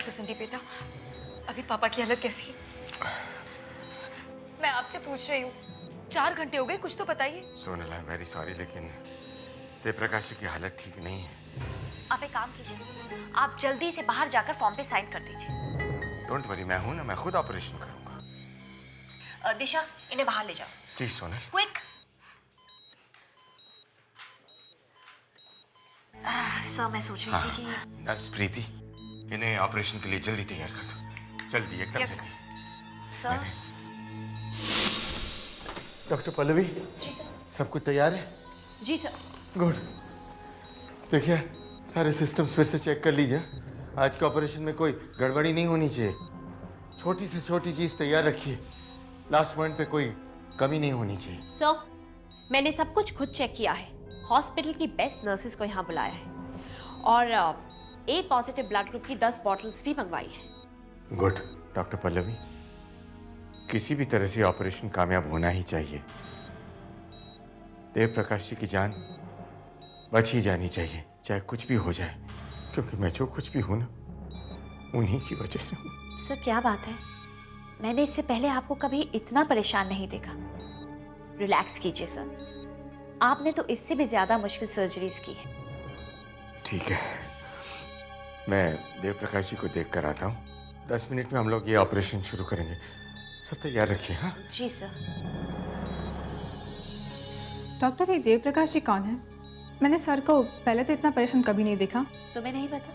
Doctor Sandeep बेटा, अभी पापा की हालत कैसी है? मैं आपसे पूछ रही हूँ, 4 घंटे हो गए, कुछ तो बताइए। Sonal, I am very sorry, लेकिन देवप्रकाश की हालत ठीक नहीं है। आप एक काम कीजिए, आप जल्दी से बाहर जाकर फॉर्म पे साइन कर दीजिए। डोंट वरी, मैं हूं ना, मैं खुद ऑपरेशन करूंगा। दिशा, इन्हें बाहर ले जाओ। प्लीज सोनल। क्विक। सर, मैं सोच रही थी कि नर्स प्रीति, इन्हें ऑपरेशन के लिए जल्दी तैयार कर दो, जल्दी, एकदम Yes, जल्दी। सर। डॉक्टर पल्लवी, जी सर। सब कुछ तैयार है? जी सर। गुड। देखिए, सारे सिस्टम्स फिर से चेक कर लीजिए। आज के ऑपरेशन में कोई गड़बड़ी नहीं होनी चाहिए। छोटी से छोटी चीज तैयार रखिए, लास्ट मोमेंट पे कोई कमी नहीं होनी चाहिए। सर, मैंने सब कुछ खुद चेक किया है। हॉस्पिटल की बेस्ट नर्सेज को यहाँ बुलाया है और ए पॉजिटिव ब्लड ग्रुप की 10 बॉटल्स भी मंगवाई है। गुड। डॉक्टर पल्लवी, किसी भी तरह से ऑपरेशन कामयाब होना ही चाहिए। देवप्रकाश जी की जान बच ही जानी चाहिए, चाहे कुछ भी हो जाए, क्योंकि मैं जो कुछ भी हूं ना, उन्हीं की वजह से हूं। सर, क्या बात है, मैंने इससे पहले आपको कभी इतना परेशान नहीं देखा। रिलैक्स कीजिए सर, आपने तो इससे भी ज्यादा मुश्किल सर्जरीज की है। ठीक है, मैं देवप्रकाश जी को देख कर आता हूँ। 10 मिनट में हम लोग ये ऑपरेशन शुरू करेंगे। सब तैयार रखिए। हाँ जी सर। डॉक्टर, ये देवप्रकाश जी कौन है? मैंने सर को पहले तो इतना परेशान कभी नहीं देखा। तुम्हें नहीं पता?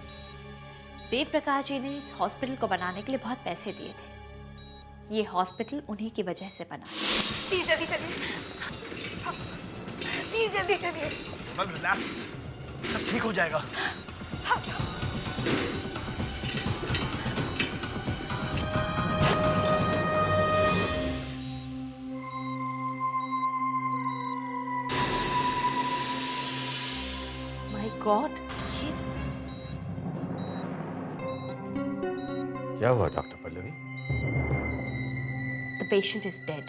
देव प्रकाश जी ने इस हॉस्पिटल को बनाने के लिए बहुत पैसे दिए थे। ये हॉस्पिटल उन्हीं की वजह से बना। प्लीज जल्दी चलिए, प्लीज जल्दी चलिए। सोनल, रिलैक्स, सब ठीक हो जाएगा। माय गॉड, ये क्या हुआ doctor Pallavi? The patient is dead.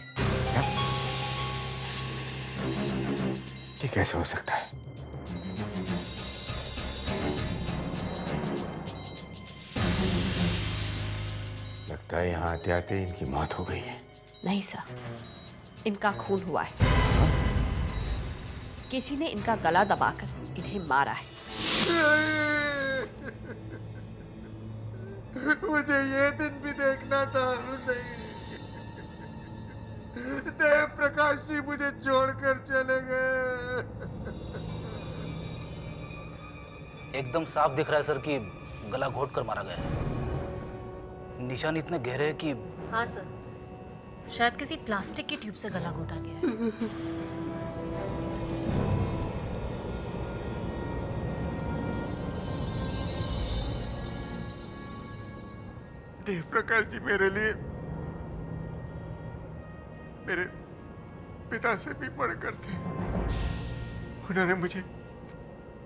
ये कैसे हो सकता है? लगता है यहाँ आते आते इनकी मौत हो गई है। नहीं सर, इनका खून हुआ है। किसी ने इनका गला दबाकर इन्हें मारा है। मुझे ये दिन भी देखना था। देव प्रकाश जी मुझे छोड़कर चले गए। एकदम साफ दिख रहा है सर कि गला घोट कर मारा गया है। निशान इतने गहरे हैं कि हाँ सर, शायद किसी प्लास्टिक की ट्यूब से गला घोटा गया है। देव प्रकाश जी मेरे लिए मेरे पिता से भी बढ़कर थे। उन्होंने मुझे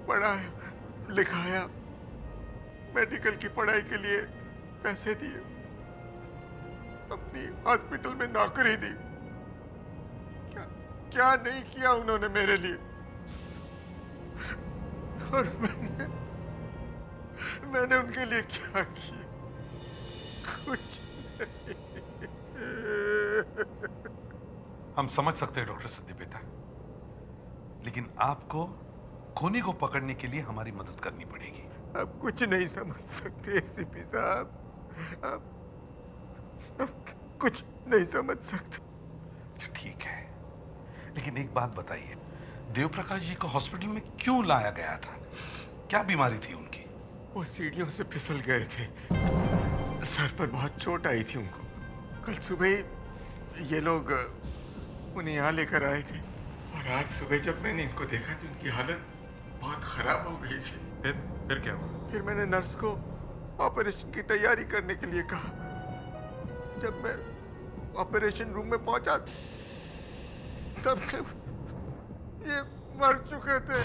पढ़ाया, लिखाया, मेडिकल की पढ़ाई के लिए पैसे दिए, अपनी हॉस्पिटल में नौकरी दी। क्या क्या नहीं किया उन्होंने मेरे लिए। और मैंने उनके लिए क्या किया? कुछ नहीं। हम समझ सकते हैं डॉक्टर संदीप बेटा, लेकिन आपको खूनी को पकड़ने के लिए हमारी मदद करनी पड़ेगी। आप कुछ नहीं समझ सकते सीपी साहब, आप कुछ नहीं समझ सकते। अच्छा ठीक है, लेकिन एक बात बताइए, देवप्रकाश जी को हॉस्पिटल में क्यों लाया गया था? क्या बीमारी थी उनकी? वो सीढ़ियों से फिसल गए थे, सर पर बहुत चोट आई थी उनको। कल सुबह ही ये लोग उन्हें यहाँ लेकर आए थे और आज सुबह जब मैंने इनको देखा तो उनकी हालत बहुत खराब हो गई थी। फिर क्या हुआ? फिर मैंने नर्स को ऑपरेशन की तैयारी करने के लिए कहा। जब मैं ऑपरेशन रूम में पहुंचा तब ये मर चुके थे।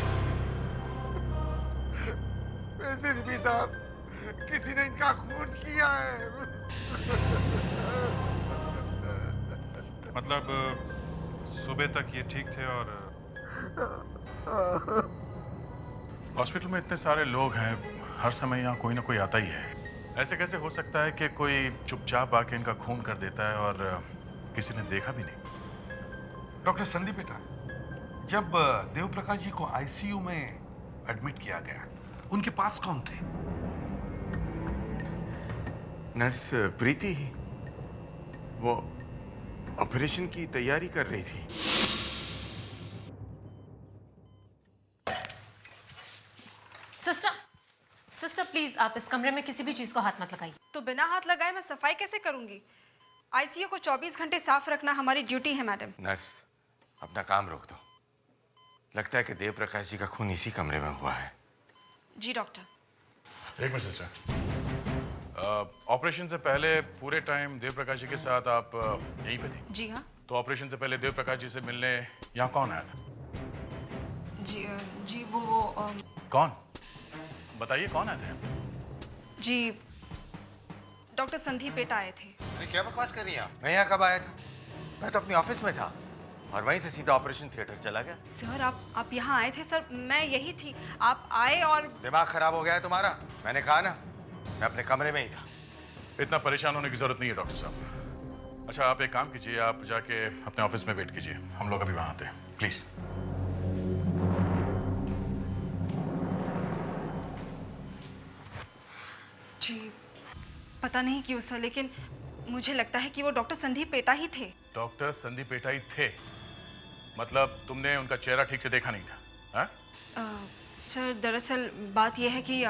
वैसे भी साहब, किसी ने इनका खून किया है। मतलब सुबह तक ये ठीक थे और हॉस्पिटल में इतने सारे लोग हैं, हर समय यहाँ कोई ना कोई आता ही है। ऐसे कैसे हो सकता है कि कोई चुपचाप आके इनका खून कर देता है और किसी ने देखा भी नहीं? डॉक्टर संदीप बेटा, जब देव प्रकाश जी को आईसीयू में एडमिट किया गया, उनके पास कौन थे? नर्स प्रीति, वो ऑपरेशन की तैयारी कर रही थी। सिस्टर, सिस्टर प्लीज आप इस कमरे में किसी भी चीज को हाथ मत लगाइए। तो बिना हाथ लगाए मैं सफाई कैसे करूंगी? आईसीयू को 24 घंटे साफ रखना हमारी ड्यूटी है मैडम। नर्स, अपना काम रोक दो। लगता है कि देव प्रकाश जी का खून इसी कमरे में हुआ है। जी डॉक्टर। एक मिनट सिस्टर, ऑपरेशन से पहले पूरे टाइम देव प्रकाश जी के साथ आप यहीं पे थी? जी हाँ। तो ऑपरेशन से पहले देव प्रकाश जी से मिलने यहाँ कौन आया था? जी वो कौन? बताइए कौन आए थे? जी डॉक्टर संदीप बेटा आए थे। अरे क्या बकवास कर रही हैं आप? मैं यहाँ कब आया था? मैं तो अपने ऑफिस में था और वहीं से सीधा ऑपरेशन थिएटर चला गया। सर आप यहाँ आए थे? सर मैं यही थी, आप आए और दिमाग खराब हो गया है तुम्हारा? मैंने कहा ना, मैं अपने कमरे में ही था। इतना परेशान होने की जरूरत नहीं है डॉक्टर साहब। अच्छा आप एक काम कीजिए, आप जाके अपने ऑफिस में वेट कीजिए, हम लोग अभी वहाँ आते हैं, प्लीज। जी पता नहीं क्यों सर, लेकिन मुझे लगता है कि वो डॉक्टर संदीप बेटा ही थे। डॉक्टर संदीप बेटा ही थे? मतलब तुमने उनका चेहरा ठीक से देखा नहीं था? हाँ? सर दरअसल बात यह है कि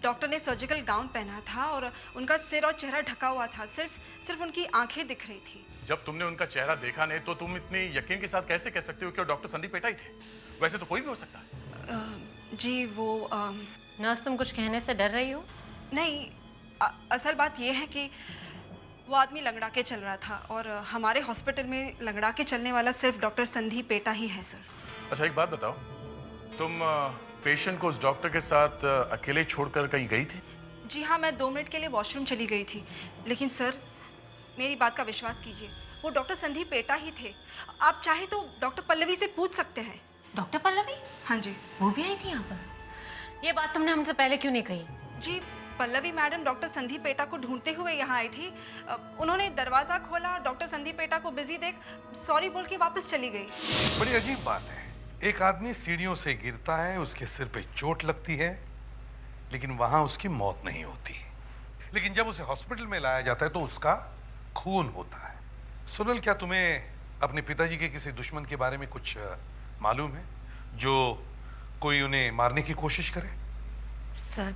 डॉक्टर ने सर्जिकल गाउन पहना था और उनका सिर और चेहरा ढका हुआ था, सिर्फ उनकी आंखें दिख रही थी। जब तुमने उनका चेहरा देखा नहीं तो तुम इतनी यकीन के साथ कैसे कह सकते हो कि वो डॉक्टर संदीप बेटा ही थे? वैसे तो कोई भी हो सकता है। जी वो नर्स तुम कुछ कहने से डर रही हो? नहीं, असल बात यह है कि वो आदमी लंगड़ा के चल रहा था और हमारे हॉस्पिटल में लंगड़ा के चलने वाला सिर्फ डॉक्टर संदीप बेटा ही है सर। अच्छा एक बात बताओ, तुम पेशेंट को उस डॉक्टर के साथ अकेले छोड़कर कहीं गई थी? जी हाँ, मैं 2 मिनट के लिए वॉशरूम चली गई थी, लेकिन सर मेरी बात का विश्वास कीजिए, वो डॉक्टर संदीप बेटा ही थे। आप चाहे तो डॉक्टर पल्लवी से पूछ सकते हैं। डॉक्टर पल्लवी? हाँ जी। वो भी आई थी यहाँ पर? ये बात तुमने हमसे पहले क्यों नहीं कही? जी पल्लवी मैडम डॉक्टर संदीप बेटा को ढूंढते हुए यहाँ आई थी। उन्होंने दरवाजा खोला, डॉक्टर संदीप बेटा को बिजी देख सॉरी बोल के वापस चली गई। बड़ी अजीब बात है, एक आदमी सीढ़ियों से गिरता है, उसके सिर पे चोट लगती है, लेकिन वहां उसकी मौत नहीं होती। लेकिन जब उसे हॉस्पिटल में लाया जाता है तो उसका खून होता है। सुनील, क्या तुम्हें अपने पिताजी के किसी दुश्मन के बारे में कुछ मालूम है जो कोई उन्हें मारने की कोशिश करे? सर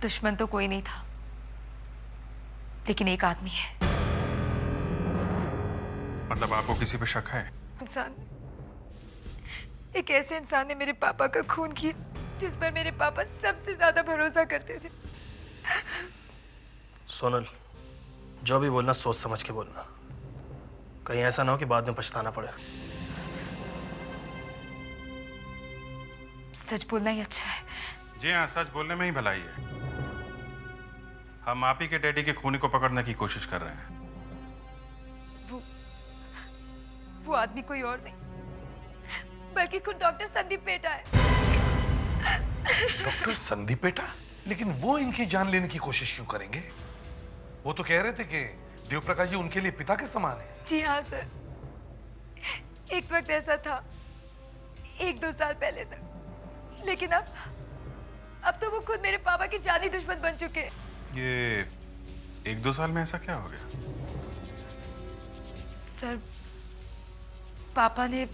दुश्मन तो कोई नहीं था, लेकिन एक आदमी है। मतलब आपको किसी पे शक है? इंसान, एक ऐसे इंसान ने मेरे पापा का खून किया जिस पर मेरे पापा सबसे ज्यादा भरोसा करते थे। सोनल, जो भी बोलना सोच समझ के बोलना, कहीं ऐसा ना हो कि बाद में पछताना पड़े। सच बोलना ही अच्छा है। जी हाँ, सच बोलने में ही भलाई है। हम आप ही के डैडी के खूनी को पकड़ने की कोशिश कर रहे हैं। वो आदमी कोई और नहीं बल्कि खुद डॉक्टर संदीप बेटा है। डॉक्टर संदीप बेटा? लेकिन वो इनकी जान लेने की कोशिश क्यों करेंगे? वो तो कह रहे थे कि देव प्रकाश जी उनके लिए पिता के समान है। जी हाँ सर, एक वक्त ऐसा था 1-2 साल पहले तक, लेकिन अब तो वो खुद मेरे पापा के जानी दुश्मन बन चुके हैं। ये 1-2 साल में ऐसा क्या हो गया? सर पापा ने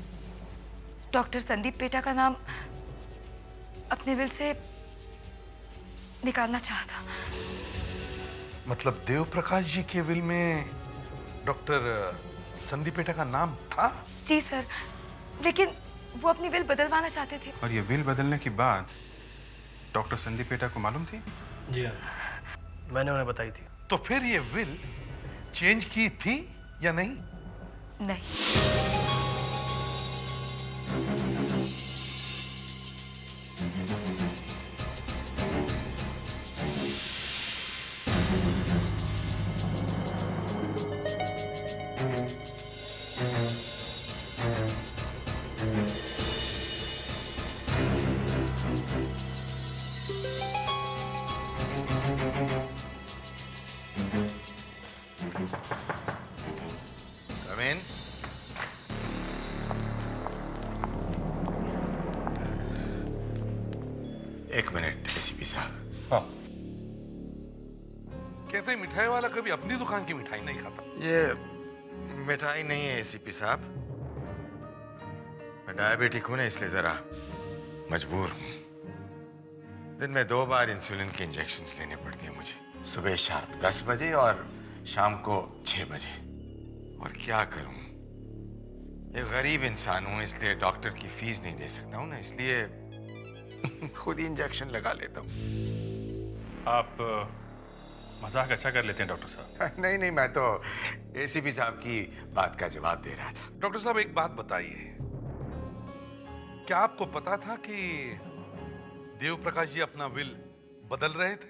डॉक्टर संदीप बेटा का नाम अपने विल से निकालना चाहा था। मतलब देव प्रकाश जी के विल में डॉक्टर संदीप बेटा का नाम था? जी सर, लेकिन वो अपनी विल बदलवाना चाहते थे। और ये विल बदलने की बात डॉक्टर संदीप बेटा को मालूम थी? जी हाँ, मैंने उन्हें बताई थी। तो फिर ये विल चेंज की थी या नहीं? नहीं। एसीपी साहब। हाँ, कहते हैं मिठाई वाला कभी अपनी दुकान की मिठाई नहीं खाता। ये मिठाई नहीं है एसीपी साहब, मैं डायबिटिक हूं ना, इसलिए जरा मजबूर हूं। दिन में 2 बार इंसुलिन के इंजेक्शन्स लेने पड़ते हैं मुझे, सुबह शार्प 10 बजे और शाम को 6 बजे। और क्या करूं, एक गरीब इंसान हूं, इसलिए डॉक्टर की फीस नहीं दे सकता हूं ना, इसलिए खुद ही इंजेक्शन लगा लेता हूं। आप मजाक अच्छा कर लेते हैं डॉक्टर साहब। नहीं नहीं, मैं तो एसीपी साहब की बात का जवाब दे रहा था। डॉक्टर साहब एक बात बताइए, क्या आपको पता था कि देव प्रकाश जी अपना विल बदल रहे थे?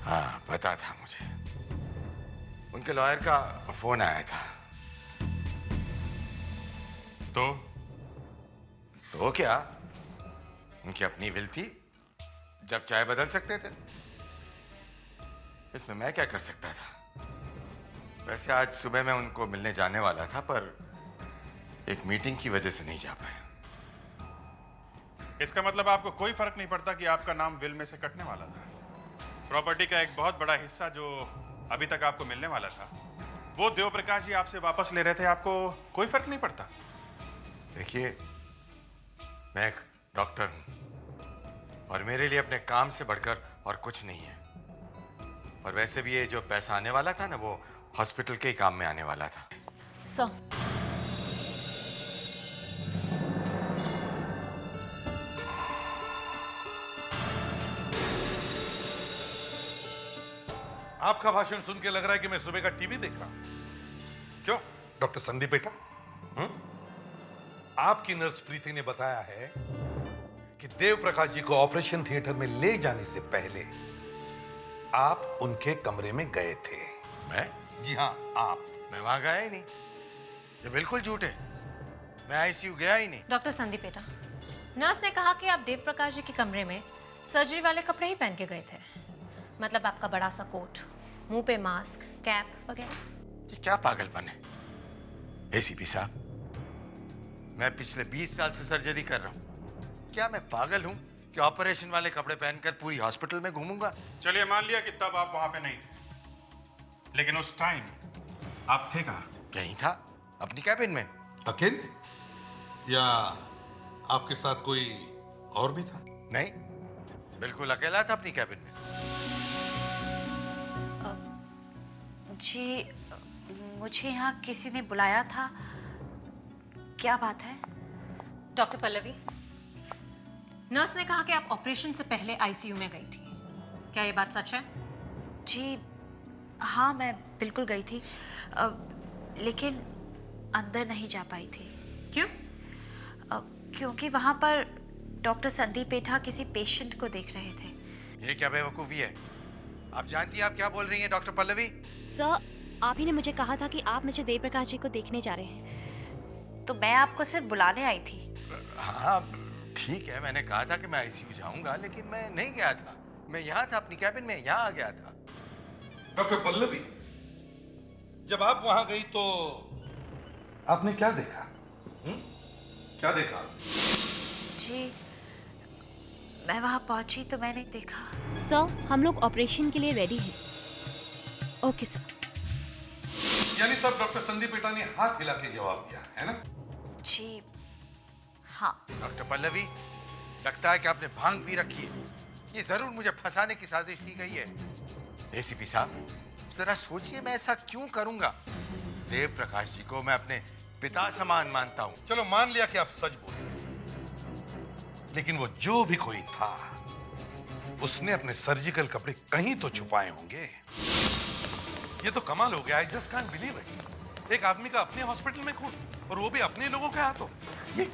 हाँ, पता था मुझे। उनके लॉयर का फोन आया था। तो क्या, उनकी अपनी विल थी, जब चाहे बदल सकते थे। इसमें मैं क्या कर सकता था। वैसे आज सुबह मैं उनको मिलने जाने वाला था, पर एक मीटिंग की वजह से नहीं जा पाया। इसका मतलब आपको कोई फर्क नहीं पड़ता कि आपका नाम विल में से कटने वाला था। प्रॉपर्टी का एक बहुत बड़ा हिस्सा जो अभी तक आपको मिलने वाला था, वो देव प्रकाश जी आपसे वापस ले रहे थे, आपको कोई फर्क नहीं पड़ता? देखिए, मैं एक डॉक्टर हूं और मेरे लिए अपने काम से बढ़कर और कुछ नहीं है। और वैसे भी ये जो पैसा आने वाला था ना, वो हॉस्पिटल के ही काम में आने वाला था। सर, आपका भाषण सुन के लग रहा है कि मैं सुबह का टीवी देख रहा हूं। क्यों डॉक्टर संदीप बेटा? आपकी नर्स प्रीति ने बताया है कि देव प्रकाश जी को ऑपरेशन थिएटर में ले जाने से पहले आप उनके कमरे में गए थे। मैं? जी हाँ, आप। मैं वहां गया ही नहीं, ये बिल्कुल झूठ है। मैं आईसीयू गया ही नहीं। डॉक्टर संदीप बेटा, नर्स ने कहा कि आप देव प्रकाश जी के कमरे में सर्जरी वाले कपड़े ही पहन के गए थे। मतलब आपका बड़ा सा कोट, मुंह पे मास्क, कैप वगैरह। ये क्या पागलपन है एसीपी साहब? मैं पिछले 20 साल से सर्जरी कर रहा हूं। क्या मैं पागल हूं कि ऑपरेशन वाले कपड़े पहनकर पूरी हॉस्पिटल में घूमूंगा? चलिए मान लिया कि तब आप वहां पे नहीं थे, लेकिन उस टाइम आप थे कहाँ? यहीं था, अपनी कैबिन में। अकेले या आपके साथ कोई और भी था? नहीं, बिल्कुल अकेला था अपनी कैबिन में। जी, मुझे यहाँ किसी ने बुलाया था। क्या बात है? डॉक्टर पल्लवी, नर्स ने कहा कि आप ऑपरेशन से पहले आईसीयू में गई थी। क्या ये बात सच है? जी हाँ, मैं बिल्कुल गई थी, लेकिन अंदर नहीं जा पाई थी। क्यों? क्योंकि वहाँ पर डॉक्टर संदीप पेठा किसी पेशेंट को देख रहे थे। ये क्या बेवकूफी है? आप जानती हैं आप क्या बोल रही हैं डॉक्टर पल्लवी? सर, आप ही ने मुझे कहा था कि आप मुझे देव प्रकाश जी को देखने जा रहे हैं। तो मैं आपको सिर्फ बुलाने आई थी। हाँ ठीक है, मैंने कहा था कि मैं आईसीयू जाऊंगा, लेकिन मैं नहीं गया था। मैं यहाँ था अपनी कैबिन में, यहाँ आ गया था। डॉक्टर पल्लवी, जब आप वहां गई तो आपने क्या देखा? क्या देखा? जी, मैं वहां पहुंची तो मैंने देखा। सर, हम लोग ऑपरेशन के लिए रेडी हैं। Okay sir. यानी तब डॉक्टर संदीप पेटा ने हाथ हिला के जवाब दिया, है ना? जी हाँ। डॉक्टर पल्लवी, लगता है कि आपने भांग पी रखी है। ये जरूर मुझे फंसाने की साजिश की गई है। एसीपी साहब, जरा सोचिए, मैं ऐसा क्यों करूंगा? देव प्रकाश जी को मैं अपने पिता समान मानता हूं। चलो मान लिया कि आप सच बोले, लेकिन वो जो भी कोई था, उसने अपने सर्जिकल कपड़े कहीं तो छुपाए होंगे। ये तो कमाल हो गया। I just can't believe it. एक आदमी का अपने हॉस्पिटल में खून, और वो भी अपने लोगों के हाथों। ये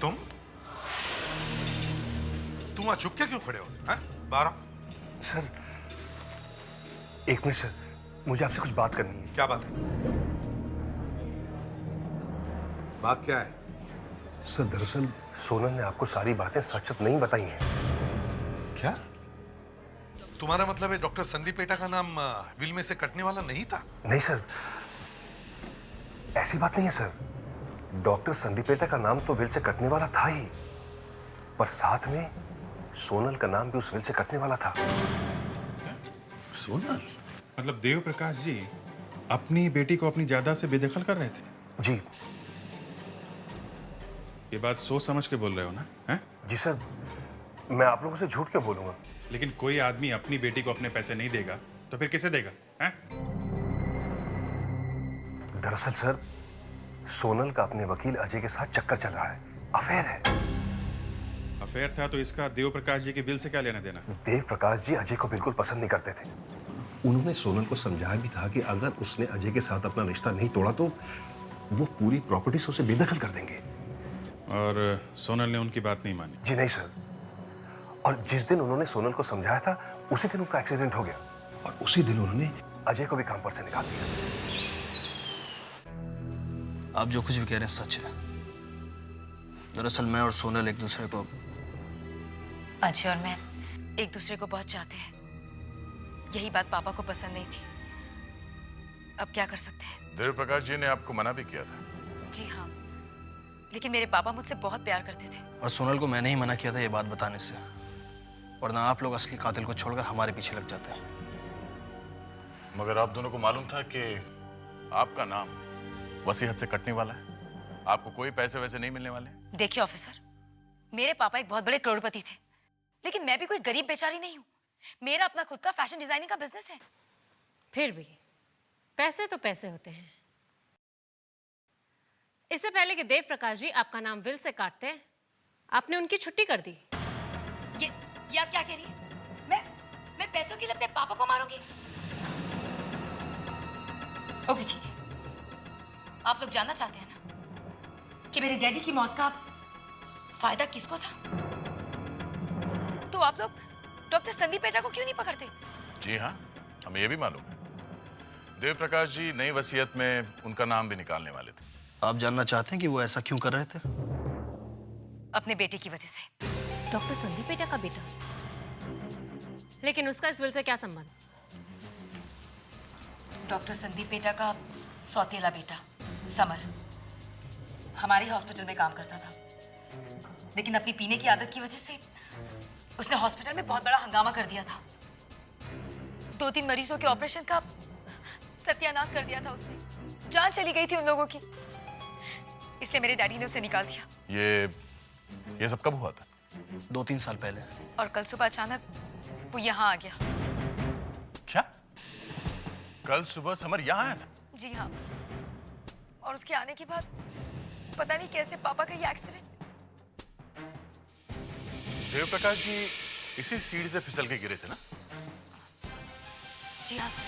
तुम वहां चुप के क्यों खड़े हो? हैं? बारह सर, एक मिनट सर, मुझे आपसे कुछ बात करनी है। क्या बात है? बात क्या है? सर, दरअसल सोनल ने आपको सारी बातें सच सच नहीं बताई हैं। क्या? तुम्हारा मतलब है डॉक्टर संदीप पेटा का नाम विल में से कटने वाला नहीं था? नहीं सर, ऐसी बात नहीं है सर। डॉक्टर संदीप पेटा का नाम तो विल से कटने वाला था ही, पर साथ में सोनल का नाम भी उस विल से कटने वाला था। सोनल? मतलब देव प्रकाश जी अपनी बेटी को अपनी जायदाद से बेदखल कर रहे थे? जी। ये बात सोच समझ के बोल रहे हो ना? हैं? जी सर, मैं आप लोगों से झूठ क्यों बोलूंगा? लेकिन कोई आदमी अपनी बेटी को अपने पैसे नहीं देगा तो फिर किसे देगा? हैं? दरअसल सर, सोनल का अपने वकील अजय के साथ चक्कर चल रहा है, अफेयर है। अफेयर था तो इसका देव प्रकाश जी के विल से क्या लेना देना? देव प्रकाश जी अजय को बिल्कुल पसंद नहीं करते थे। उन्होंने सोनल को समझाया भी था कि अगर उसने अजय के साथ अपना रिश्ता नहीं तोड़ा तो वो पूरी प्रॉपर्टी से उसे बेदखल कर देंगे। और सोनल ने उनकी बात नहीं मानी? जी नहीं सर। और जिस दिन उन्होंने सोनल को समझाया था उसी दिन उनका एक्सीडेंट हो गया और उसी दिन उन्होंने अजय को भी काम पर से निकाल दिया। आप जो कुछ भी कह रहे हैं सच है। दरअसल मैं और सोनल एक दूसरे को, अजय और मैं एक दूसरे को बहुत चाहते हैं। यही बात पापा को पसंद नहीं थी। अब क्या कर सकते हैं? देव प्रकाश जी ने आपको मना भी किया था? जी हाँ, लेकिन मेरे पापा मुझसे बहुत प्यार करते थे। और सोनल को मैंने ही मना किया था ये बात बताने से, वरना आप लोग असली कातिल को छोड़कर हमारे पीछे लग जाते हैं। मगर आप दोनों को मालूम था कि आपका नाम वसीयत से कटने वाला है? आपको कोई पैसे वैसे नहीं मिलने वाले? देखिए ऑफिसर, मेरे पापा एक बहुत बड़े करोड़पति थे, लेकिन मैं भी कोई गरीब बेचारी नहीं हूँ। मेरा अपना खुद का फैशन डिजाइनिंग का बिजनेस है। फिर भी पैसे तो पैसे होते हैं। इससे पहले कि देव प्रकाश जी आपका नाम विल से काटते, आपने उनकी छुट्टी कर दी। ये आप क्या कह रही है? मैं पैसों के लिए अपने पापा को मारूंगी? ओके ठीक है। आप लोग जानना चाहते हैं ना कि मेरे डैडी की मौत का फायदा किसको था? तो आप लोग डॉक्टर संदीप पेटा को क्यों नहीं पकड़ते? जी हाँ, हमें यह भी मालूम है। देव प्रकाश जी नई वसीयत में उनका नाम भी निकालने वाले थे। आप जानना चाहते हैं कि वो ऐसा क्यों कर रहे थे? अपने बेटे की वजह से। डॉक्टर संदीप पेटा का बेटा? लेकिन उसका इस विल से क्या संबंध? डॉक्टर संदीप पेटा का सौतेला बेटा समर हमारे हॉस्पिटल में काम करता था, लेकिन अपनी पीने की आदत की वजह से उसने हॉस्पिटल में बहुत बड़ा हंगामा कर दिया था। 2-3 मरीजों के ऑपरेशन का सत्यानाश कर दिया था उसने। जान चली गई थी उन लोगों की, इसलिए मेरे डैडी ने उसे निकाल दिया। ये सब कब हुआ था? 2-3 साल पहले। और कल सुबह अचानक वो यहाँ आ गया। क्या? कल सुबह समर यहाँ आया था? जी हाँ, और उसके आने के बाद पता नहीं कैसे पापा का ये एक्सीडेंट। देव प्रकाश जी इसी सीढ़ी से फिसल के गिरे थे ना? जी हाँ सर।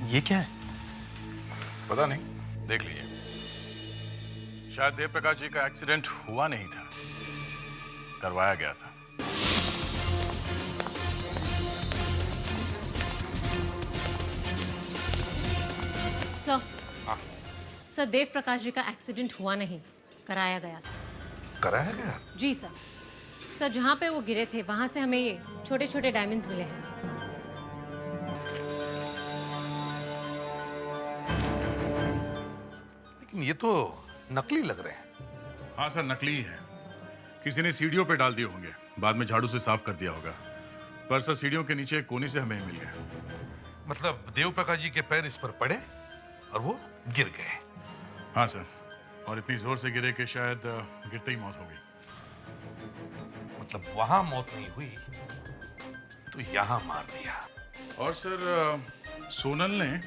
ये क्या है? पता नहीं, देख लीजिए। शायद देव प्रकाश जी का एक्सीडेंट हुआ नहीं था, करवाया गया था। सर, सर देव प्रकाश जी का एक्सीडेंट हुआ नहीं, कराया गया था। कराया गया? जी सर। सर जहाँ पे वो गिरे थे वहां से हमें ये छोटे छोटे डायमंड्स मिले हैं। लेकिन ये तो नकली लग रहे हैं। हाँ सर, नकली ही है। किसी ने सीढ़ियों पे डाल दिए होंगे, बाद में झाड़ू से साफ कर दिया होगा। पर सर सीढ़ियों के नीचे एक कोने से हमें मिल गया। मतलब देव प्रकाश जी के पैर इस पर पड़े और वो गिर गए? हाँ सर, और इतनी जोर से गिरे कि शायद गिरते ही मौत हो गई। मतलब वहां मौत नहीं हुई तो यहां मार दिया। और सर सोनल ने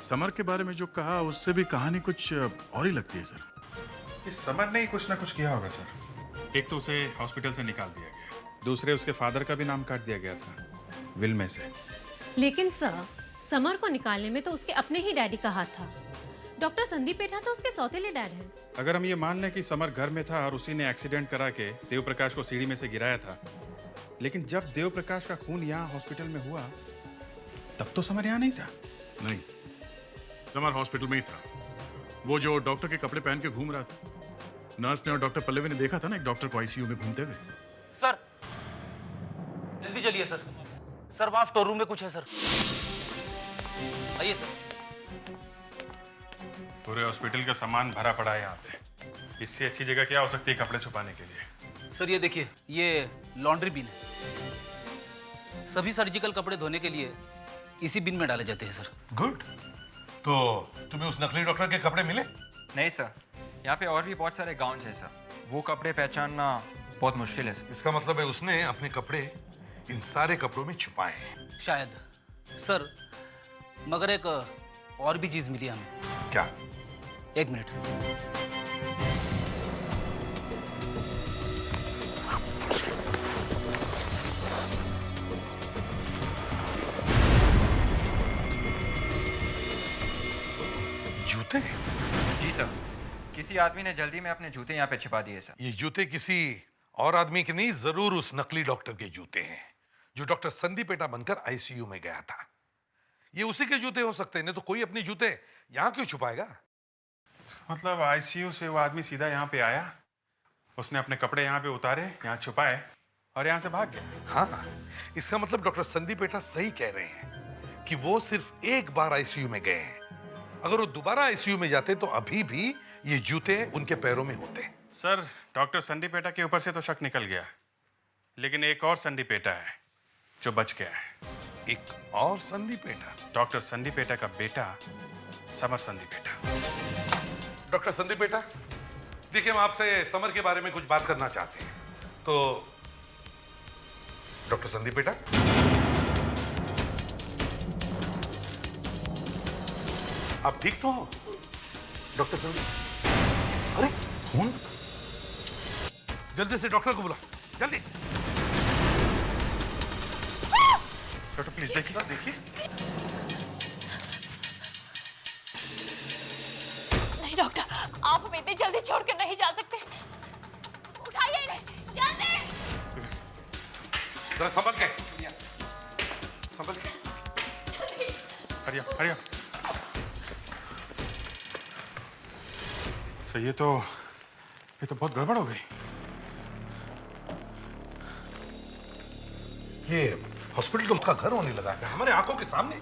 समर के बारे में जो कहा उससे भी कहानी कुछ और ही लगती है सर। इस समर ने ही कुछ ना कुछ किया होगा सर। एक तो उसे हॉस्पिटल से निकाल दिया गया, दूसरे उसके फादर का भी नाम काट दिया गया था विल में से। लेकिन सर समर को निकालने में तो उसके अपने ही डैडी का हाथ था। डॉक्टर संदीप पेठा तो उसके सौतेले डैड हैं। अगर हम ये मान लें कि समर घर में था और उसी ने एक्सीडेंट करा के देव प्रकाश को सीढ़ी में से गिराया था, लेकिन जब देव प्रकाश का खून यहाँ हॉस्पिटल में हुआ तब तो समर यहाँ नहीं था। नहीं, समर हॉस्पिटल में ही था। वो जो डॉक्टर के कपड़े पहन के घूम रहा था, नर्स ने और डॉक्टर पल्लवी ने देखा था ना एक डॉक्टर को आईसीयू में घूमते हुए। सर जल्दी चलिए सर। सर वहां स्टोर रूम में कुछ है सर। आइए सर। पूरे हॉस्पिटल का सामान भरा पड़ा है यहाँ पे। इससे अच्छी जगह क्या हो सकती है कपड़े छुपाने के लिए? सर ये देखिए, ये लॉन्ड्री बिन है। सभी सर्जिकल कपड़े धोने के लिए इसी बिन में डाले जाते हैं सर। गुड। तो तुम्हें उस नकली डॉक्टर के कपड़े मिले? नहीं सर, यहाँ पे और भी बहुत सारे गाउन्स हैं सर। वो कपड़े पहचानना बहुत मुश्किल है सर। इसका मतलब है उसने अपने कपड़े इन सारे कपड़ों में छुपाए हैं। शायद सर, मगर एक और भी चीज मिली हमें। क्या? एक मिनट। जूते? जी सर, किसी आदमी ने जल्दी में अपने जूते यहाँ पे छिपा दिए सर। ये जूते किसी और आदमी के नहीं, जरूर उस नकली डॉक्टर के जूते हैं जो डॉक्टर संदीप पेटा बनकर आईसीयू में गया था। ये उसी के जूते हो सकते हैं, नहीं तो कोई अपने जूते यहाँ क्यों छुपाएगा? इसका मतलब आईसीयू से वो आदमी सीधा यहाँ पे आया, उसने अपने कपड़े यहाँ पे उतारे, यहाँ छुपाए और यहाँ से भाग गया। हाँ, इसका मतलब डॉक्टर संदीप पेटा सही कह रहे हैं कि वो सिर्फ एक बार आईसीयू में गए हैं। अगर वो दोबारा आईसीयू में जाते तो अभी भी ये जूते उनके पैरों में होते। सर, डॉक्टर संदीप पेटा के ऊपर से तो शक निकल गया, लेकिन एक और संदीप पेटा है जो बच गया है। एक और Sandeep PETA? Doctor Sandeep PETA का बेटा summer Sandeep PETA. Doctor Sandeep PETA, देखिए हम आपसे समर के बारे में कुछ बात करना चाहते हैं। तो डॉक्टर संदीप पेटा, आप ठीक तो हो? डॉक्टर संदीप, अरे फोन, जल्दी से डॉक्टर को बुला, जल्दी। डॉक्टर प्लीज देखिए, देखिए। नहीं डॉक्टर, आप हमें इतनी जल्दी छोड़कर नहीं जा सकते। उठाइए इन्हें, जल्दी। जरा संभल के, संभल के। हरिया, हरिया। सर ये तो बहुत गड़बड़ हो गई। ये हॉस्पिटल तो उनका घर होने लगा है, हमारे आंखों के सामने।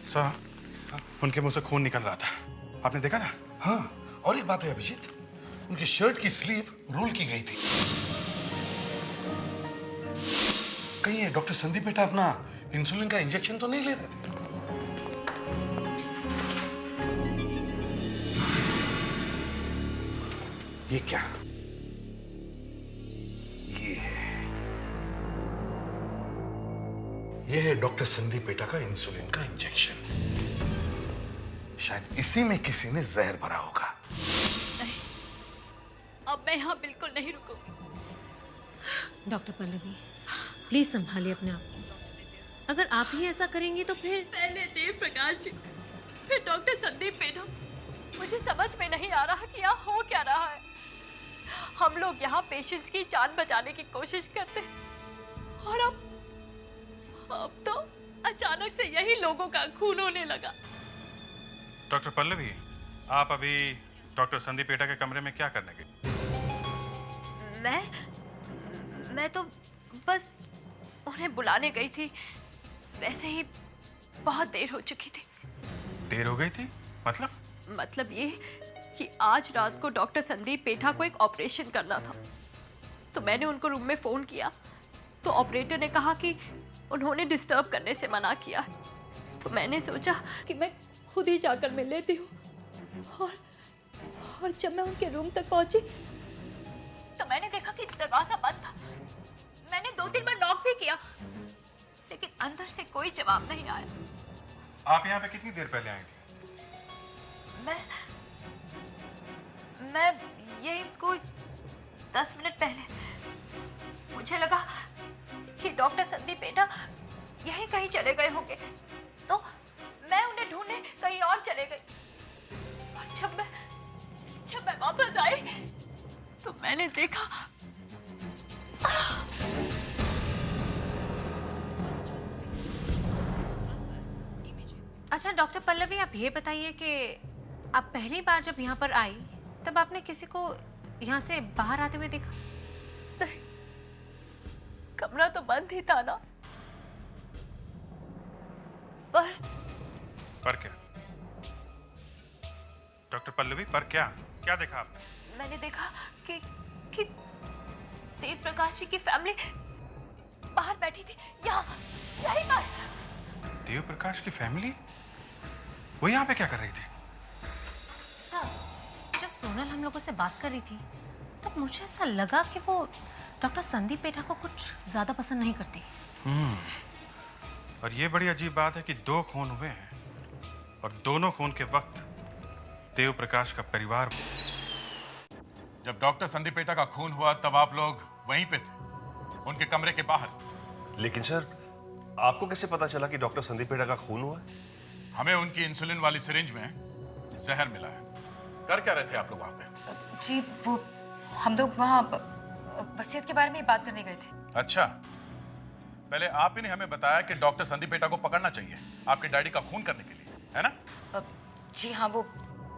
सर, उनके मुंह से खून निकल रहा था, आपने देखा था? हाँ, और एक बात है अभिजीत, उनकी शर्ट की स्लीव रोल की गई थी। कहीं ये डॉक्टर संदीप पेटा अपना इंसुलिन का इंजेक्शन तो नहीं ले रहे थे? ये क्या? ये है डॉक्टर संदीप पेटा का इंसुलिन का इंजेक्शन। शायद इसी में किसी ने जहर भरा होगा। नहीं, अब मैं यहाँ बिल्कुल नहीं रुकूंगी। डॉक्टर पल्लवी, प्लीज संभालिए अपने आप को। अगर आप ही ऐसा करेंगी तो फिर पहले देव प्रकाश जी, फिर डॉक्टर संदीप पेठा। मुझे समझ में नहीं आ रहा कि यहाँ हो क्या रहा है। हम लोग यहाँ पेशेंट्स की जान बचाने की कोशिश करते हैं और अब तो अचानक से यही लोगों का खून होने लगा। डॉक्टर पल्लवी, आप अभी डॉक्टर संदीप पेटा के कमरे में क्या करने गए? मैं तो बस उन्हें बुलाने गई थी। वैसे ही बहुत देर हो चुकी थी। देर हो गई थी? मतलब ये कि आज रात को डॉक्टर संदीप पेठा को एक ऑपरेशन करना था, तो मैंने उनको रूम में फ़ोन किया तो ऑपरेटर ने कहा कि उन्होंने डिस्टर्ब करने से मना किया। तो मैंने सोचा कि मैं खुद ही जाकर मिल लेती हूँ। और जब मैं उनके रूम तक पहुंची तो मैंने देखा कि दरवाजा बंद था। मैंने 2-3 बार नॉक भी किया, लेकिन अंदर से कोई जवाब नहीं आया। आप यहाँ पे कितनी देर पहले आई थी? मैं यही कोई 10 मिनट पहले। मुझे लगा कि डॉक्टर संदीप पेटा यहीं कहीं चले गए होंगे, तो कहीं और चले गई। और जब मैं वापस आई तो मैंने देखा अच्छा डॉक्टर पल्लवी, आप ये बताइए कि आप पहली बार जब यहाँ पर आई तब आपने किसी को यहाँ से बाहर आते हुए देखा? नहीं, कमरा तो बंद ही था ना। पर क्या डॉक्टर पल्लवी, पर क्या देखा आपने? मैंने देखा कि देव प्रकाश जी की फैमिली बाहर बैठी थी, यहीं पर। देव प्रकाश की फैमिली? वो यहाँ पे क्या कर रही थी? सर, जब सोनल हम लोगों से बात कर रही थी तब मुझे ऐसा लगा कि वो डॉक्टर संदीप पेठा को कुछ ज्यादा पसंद नहीं करती। और ये बड़ी अजीब बात है कि 2 खून हुए हैं और दोनों खून के वक्त देव प्रकाश का परिवार। जब डॉक्टर संदीप पेटा का खून हुआ तब आप लोग वहीं पे थे, उनके कमरे के बाहर। लेकिन सर, आपको कैसे पता चला कि डॉक्टर संदीप पेटा का खून हुआ है? हमें उनकी इंसुलिन वाली सिरिंज में जहर मिला है। कर क्या रहे थे आप लोग वहां पे? जी वो हम लोग वहाँ वसीयत के बारे में बात करने गए थे। अच्छा, पहले आप ही ने हमें बताया कि डॉक्टर संदीप पेटा को पकड़ना चाहिए आपके डैडी का खून करने के लिए, है ना? जी हाँ, वो।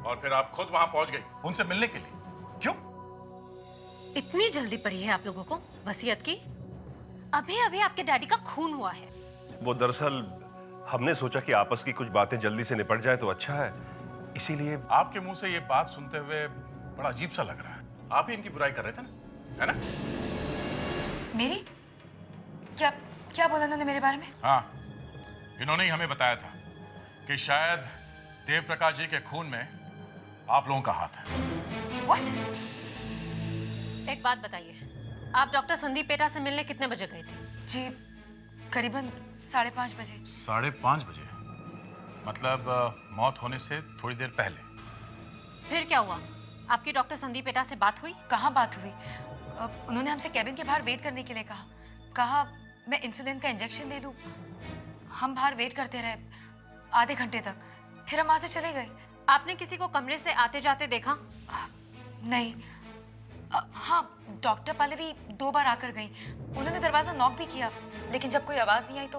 और फिर आप खुद वहां पहुंच गई उनसे मिलने के लिए, क्यों? इतनी जल्दी पड़ी है आप लोगों को वसीयत की? अभी अभी आपके डैडी का खून हुआ है। वो दरअसल हमने सोचा कि आपस की कुछ बातें जल्दी से निपट जाए तो अच्छा है, इसीलिए। आपके मुंह से ये बात सुनते हुए बड़ा अजीब सा लग रहा है। आप ही इनकी बुराई कर रहे थे ना, है ना? मेरी? क्या बोला उन्होंने मेरे बारे में? हाँ, इन्होंने ही हमें बताया था कि शायद देव प्रकाश जी के खून में आप लोगों का हाथ है। What? एक बात बताइए, आप डॉक्टर संदीप पेटा से मिलने कितने बजे गए थे? जी करीबन 5:30 बजे। 5:30 बजे? मतलब मौत होने से थोड़ी देर पहले। फिर क्या हुआ? आपकी डॉक्टर संदीप पेटा से बात हुई? कहाँ बात हुई? उन्होंने हमसे कैबिन के बाहर वेट करने के लिए कहा मैं इंसुलिन का इंजेक्शन ले लूं। हम बाहर वेट करते रहे आधे घंटे तक, फिर हम वहां से चले गए। आपने किसी को कमरे से आते जाते देखा? नहीं। हाँ, डॉक्टर पल्लवी 2 बार आकर गई। उन्होंने दरवाजा नॉक भी किया, लेकिन जब कोई आवाज नहीं आई तो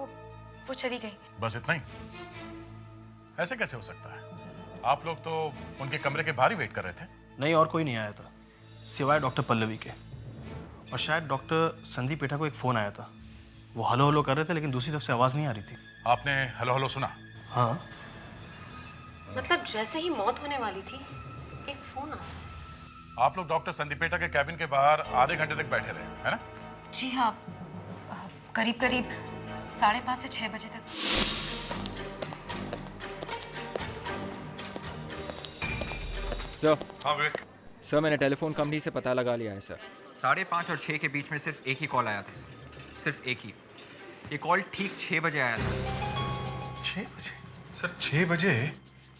वो चली गई। बस इतना ही? ऐसे कैसे हो सकता है? आप लोग तो उनके कमरे के बाहर ही वेट कर रहे थे। नहीं, और कोई नहीं आया था सिवाय डॉक्टर पल्लवी के। और शायद डॉक्टर संदीप पेठा को एक फ़ोन आया था, वो हलो हलो कर रहे थे लेकिन दूसरी तरफ से आवाज़ नहीं आ रही थी। आपने हलो हलो सुना? हाँ। मतलब जैसे ही मौत होने वाली थी एक फोन आता। आप लोग डॉक्टर संदीप पेटा के कैबिन के बाहर आधे घंटे तक बैठे रहे, है ना? जी हाँ, करीब 5:30 से 6 बजे तक। सर। हाँ विवेक। सर, मैंने टेलीफोन कंपनी से पता लगा लिया है सर। 5:30 और 6 के बीच में सिर्फ एक ही कॉल आया था सर, सिर्फ एक ही। ये कॉल ठीक 6 बजे आया था सर। 6 बजे? सर 6 बजे?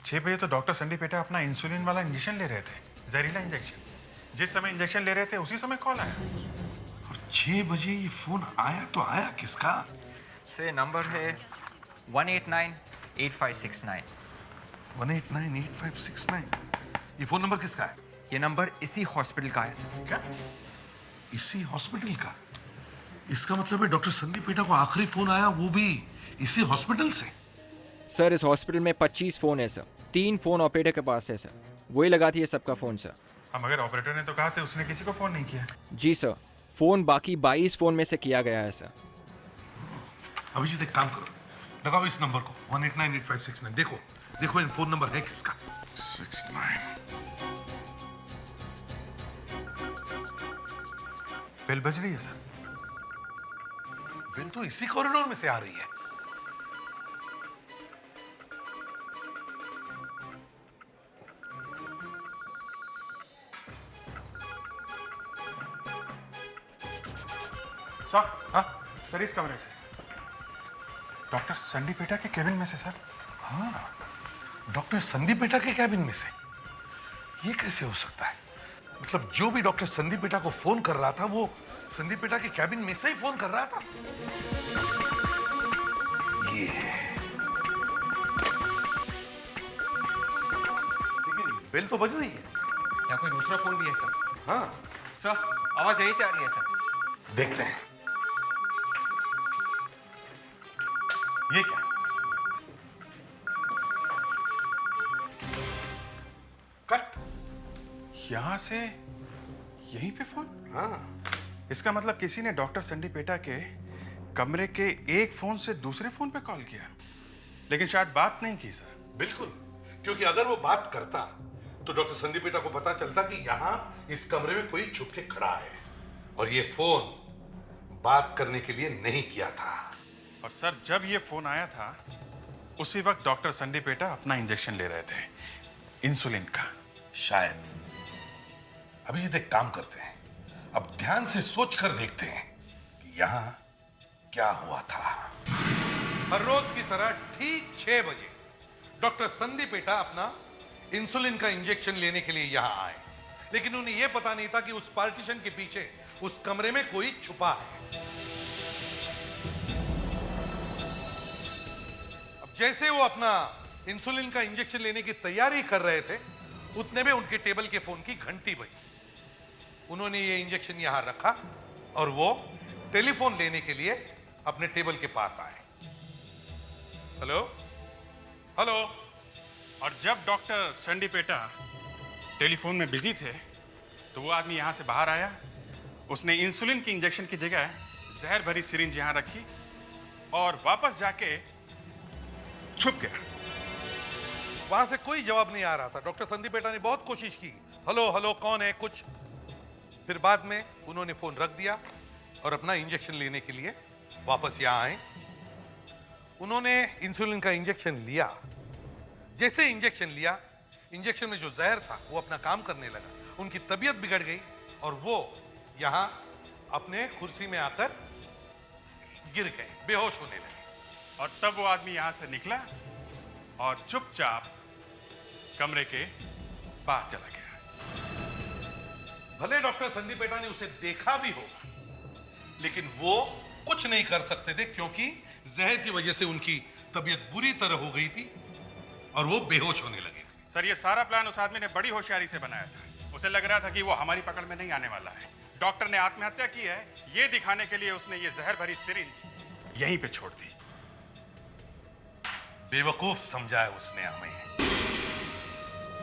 6 बजे तो डॉक्टर संदीप पेटा अपना इंसुलिन वाला इंजेक्शन ले रहे थे, जहरीला इंजेक्शन। जिस समय इंजेक्शन ले रहे थे उसी समय कॉल आया। और 6 बजे ये फोन आया तो आया किसका? से नंबर है 1898569। 1898569। ये फोन नंबर किसका है? ये नंबर इसी हॉस्पिटल का है सर। क्या? इसी हॉस्पिटल का? इसका मतलब है डॉक्टर संदीप पेटा को आखिरी फोन आया वो भी इसी हॉस्पिटल से? सर, इस हॉस्पिटल में 25 फोन है सर। 3 फोन ऑपरेटर के पास है सर, वही लगाती है सबका फोन सर। हाँ, मगर ऑपरेटर ने तो कहा था उसने किसी को फोन नहीं किया। जी सर, फोन बाकी 22 फोन में से किया गया है सर। अभिजीत एक काम करो, लगाओ इस नंबर को 1898569। देखो देखो इन फोन नंबर है किसका? 69। बेल बज रही है सर। बेल तो इसी कॉरिडोर में से आ रही है। सर, हाँ सर, इस कमरे से डॉक्टर संदीप पेटा के कैबिन में से सर। हाँ, डॉक्टर संदीप पेटा के कैबिन में से? ये कैसे हो सकता है? मतलब जो भी डॉक्टर संदीप पेटा को फोन कर रहा था वो संदीप पेटा के कैबिन में से ही फोन कर रहा था। ये बेल तो बज रही है। या कोई दूसरा फोन भी है सर? हाँ सर, आवाज यहीं से आ रही है सर। देखते हैं ये क्या। कट। यहां से यहीं पे फोन? हाँ। इसका मतलब किसी ने डॉक्टर संदीप पेटा के कमरे के एक फोन से दूसरे फोन पे कॉल किया, लेकिन शायद बात नहीं की सर। बिल्कुल, क्योंकि अगर वो बात करता तो डॉक्टर संदीप पेटा को पता चलता कि यहां इस कमरे में कोई छुप के खड़ा है, और ये फोन बात करने के लिए नहीं किया था। और सर, जब ये फोन आया था उसी वक्त डॉक्टर संदीप पेटा अपना इंजेक्शन ले रहे थे, इंसुलिन का। शायद। अभी ये एक काम करते हैं, अब ध्यान से सोच कर देखते हैं कि यहां क्या हुआ था। हर रोज की तरह ठीक 6 बजे डॉक्टर संदीप पेटा अपना इंसुलिन का इंजेक्शन लेने के लिए यहां आए, लेकिन उन्हें यह पता नहीं था कि उस पार्टीशन के पीछे उस कमरे में कोई छुपा है। अब जैसे वो अपना इंसुलिन का इंजेक्शन लेने की तैयारी कर रहे थे, उतने में उनके टेबल के फोन की घंटी बजी। उन्होंने ये इंजेक्शन यहां रखा और वो टेलीफोन लेने के लिए अपने टेबल के पास आए। Hello hello. और जब डॉक्टर संदीप पेटा टेलीफोन में बिजी थे तो वो आदमी यहां से बाहर आया, उसने इंसुलिन की इंजेक्शन की जगह जहर भरी सिरिंज यहां रखी और वापस जाके छुप गया। वहां से कोई जवाब नहीं आ रहा था। डॉक्टर संदीप पेटा ने बहुत कोशिश की, हेलो हेलो कौन है कुछ। फिर बाद में उन्होंने फोन रख दिया और अपना इंजेक्शन लेने के लिए वापस यहां आए। उन्होंने इंसुलिन का इंजेक्शन लिया। जैसे इंजेक्शन लिया, इंजेक्शन में जो जहर था वो अपना काम करने लगा। उनकी तबीयत बिगड़ गई और वो यहां अपने कुर्सी में आकर गिर गए, बेहोश होने लगे। और तब वो आदमी यहां से निकला और चुपचाप कमरे के बाहर चला गया। भले डॉक्टर संदीप पेटा ने उसे देखा भी होगा, लेकिन वो कुछ नहीं कर सकते थे क्योंकि जहर की वजह से उनकी तबीयत बुरी तरह हो गई थी और वो बेहोश होने लगे थे। सर, ये सारा प्लान उस आदमी ने बड़ी होशियारी से बनाया था। उसे लग रहा था कि वो हमारी पकड़ में नहीं आने वाला है। डॉक्टर ने आत्महत्या की है ये दिखाने के लिए उसने ये जहर भरी सिरिंज यहीं पे छोड़ दी। बेवकूफ समझा है उसने हमें।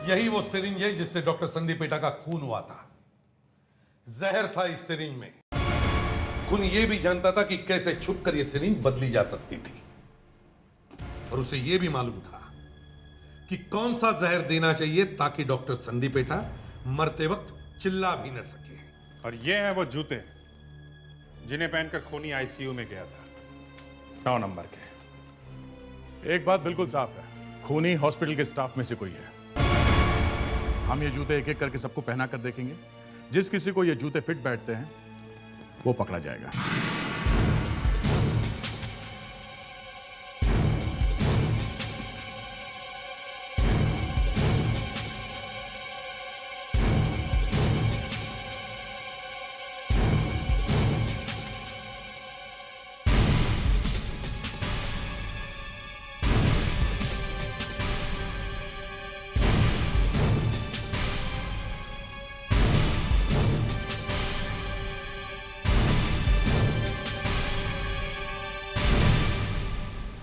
यही वो सिरिंज है जिससे डॉक्टर संदीप पेटा का खून हुआ था। जहर था इस सिरिंज में। खून ये भी जानता था कि कैसे छुपकर ये सिरिंज बदली जा सकती थी, और उसे ये भी मालूम था कि कौन सा जहर देना चाहिए ताकि डॉक्टर संदीप पेटा मरते वक्त चिल्ला भी न सके। और ये हैं वो जूते जिन्हें पहनकर खूनी आईसीयू में गया था, 9 नंबर के। एक बात बिल्कुल साफ है, खूनी हॉस्पिटल के स्टाफ में से कोई है। हम ये जूते एक एक करके सबको पहना कर देखेंगे। जिस किसी को ये जूते फिट बैठते हैं वो पकड़ा जाएगा।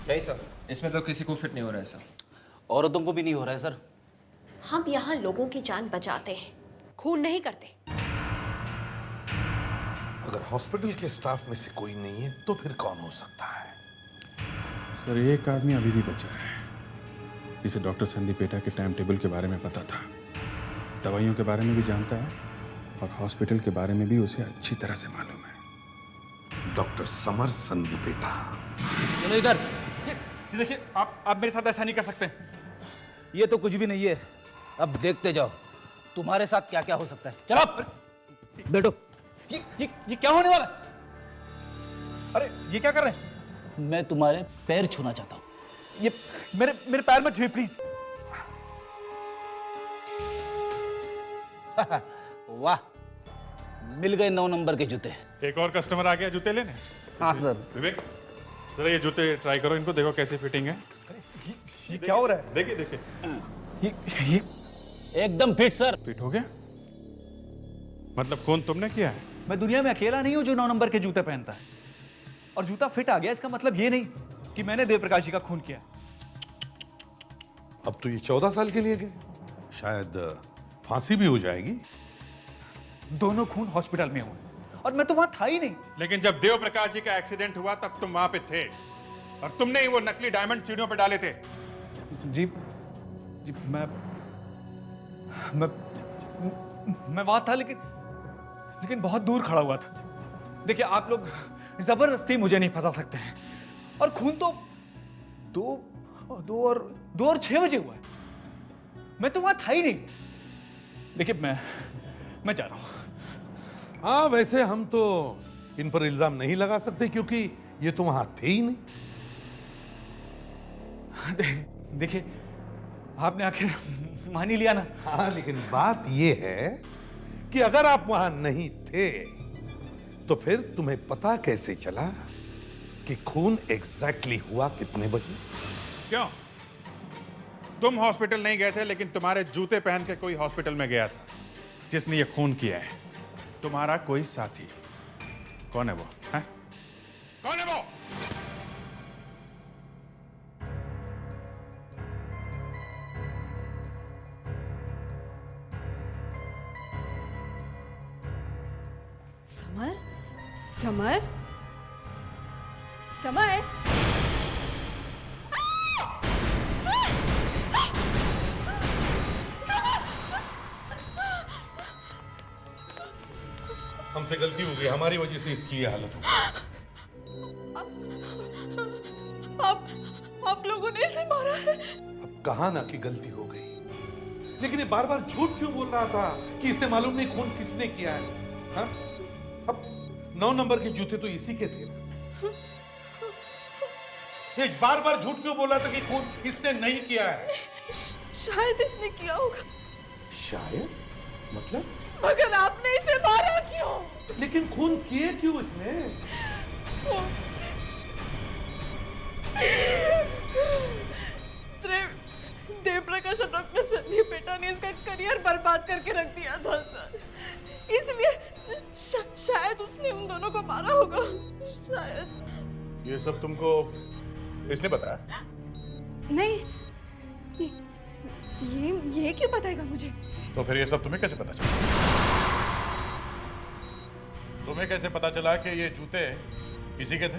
नहीं सर, इसमें तो किसी को फिट नहीं हो रहा है सर। औरतों को भी नहीं हो रहा है सर। हम यहाँ लोगों की जान बचाते हैं, खून नहीं करते। अगर हॉस्पिटल के स्टाफ में से कोई नहीं है तो फिर कौन हो सकता है? सर, एक आदमी अभी भी बचा है जिसे डॉक्टर संदीप पेटा के टाइम टेबल के बारे में पता था, दवाइयों के बारे में भी जानता है और हॉस्पिटल के बारे में भी उसे अच्छी तरह से मालूम है। Doctor summer Sandeep PETA. चलो इधर। देखिए, आप मेरे साथ ऐसा नहीं कर सकते। ये तो कुछ भी नहीं है। अब देखते जाओ तुम्हारे साथ क्या क्या हो सकता है। चलो बैठो। ये क्या होने वाला है? अरे ये क्या कर रहे हैं? मैं तुम्हारे पैर छूना चाहता हूँ। ये मेरे पैर मत छुए प्लीज। वाह, मिल गए 9 नंबर के जूते। एक और कस्टमर आ गया जूते लेने। हाँ सर। विवेक, जरा ये जूते ट्राई करो, इनको देखो कैसे फिटिंग है। ये क्या हो रहा है? देखिए देखिए। एकदम फिट सर। फिट हो गया? मतलब खून तुमने किया है? मैं दुनिया में अकेला नहीं हूं जो 9 नंबर के जूते पहनता है। और जूता फिट आ गया इसका मतलब ये नहीं कि मैंने देवप्रकाश जी का खून किया। अब तो ये 14 साल के लिए गए, शायद फांसी भी हो जाएगी। दोनों खून हॉस्पिटल में हुए और मैं तो वहां था ही नहीं। लेकिन जब देव प्रकाश जी का एक्सीडेंट हुआ तब तुम वहां पे थे और तुमने ही वो नकली डायमंड सीढ़ियों पे डाले थे। जी मैं वहां था लेकिन बहुत दूर खड़ा हुआ था। देखिए आप लोग जबरदस्ती मुझे नहीं फंसा सकते हैं। और खून तो 2 और 6 बजे हुआ है। मैं तो वहां था ही नहीं। देखिए मैं जा रहा हूं। हाँ, वैसे हम तो इन पर इल्जाम नहीं लगा सकते क्योंकि ये तो वहां थे ही नहीं। देखिए आपने आखिर मान ही लिया ना। हाँ, लेकिन बात ये है कि अगर आप वहां नहीं थे तो फिर तुम्हें पता कैसे चला कि खून एग्जैक्टली हुआ कितने बजे? क्यों? तुम हॉस्पिटल नहीं गए थे लेकिन तुम्हारे जूते पहन के कोई हॉस्पिटल में गया था जिसने ये खून किया है। तुम्हारा कोई साथी। कौन है वो? है? कौन है वो? Summer, summer, summer. हमसे गलती हो गई, हमारी वजह से इसकी ये हालत हो। आप लोगों ने इसे मारा है? अब कहा ना कि गलती हो गई, लेकिन ये बार बार झूठ क्यों बोल रहा था कि इसे मालूम नहीं खून किसने किया है? हाँ? अब 9 नंबर के जूते तो इसी के थे ना। ये बार बार झूठ क्यों बोल रहा था कि खून इसने नहीं किया है? शायद इसने किया होगा। शायद? मतलब? मगर आपने इसे मारा क्यों? लेकिन खून किए क्यों इसने? देव प्रकाश और डॉक्टर संदीप पेटा ने इसका करियर बर्बाद करके रख दिया था सर। इसलिए शायद उसने उन दोनों को मारा होगा। शायद। ये सब तुमको इसने बताया? नहीं, ये क्यों बताएगा मुझे? तो फिर ये सब तुम्हें कैसे पता चला? तुम्हें कैसे पता चला कि ये जूते इसी के थे?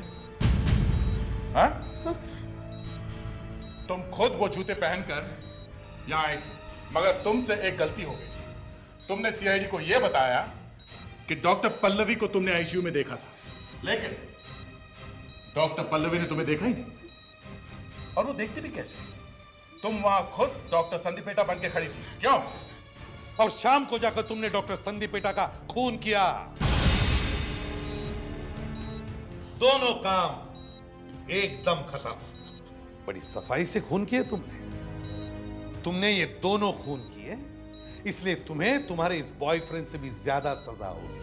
हाँ? तुम खुद वो जूते पहनकर यहां आई थी, मगर तुमसे एक गलती हो गई। तुमने सीआईडी को यह बताया कि डॉक्टर पल्लवी को तुमने आईसीयू में देखा था, लेकिन डॉक्टर पल्लवी ने तुम्हें देखा ही नहीं। और वो देखते भी कैसे? तुम वहां खुद डॉक्टर संदीप पेटा बन के खड़ी थी। क्यों? और शाम को जाकर तुमने डॉक्टर संदीप पेटा का खून किया। दोनों काम एकदम खत्म। बड़ी सफाई से खून किए तुमने ये दोनों खून किए, इसलिए तुम्हें तुम्हारे इस बॉयफ्रेंड से भी ज्यादा सजा होगी।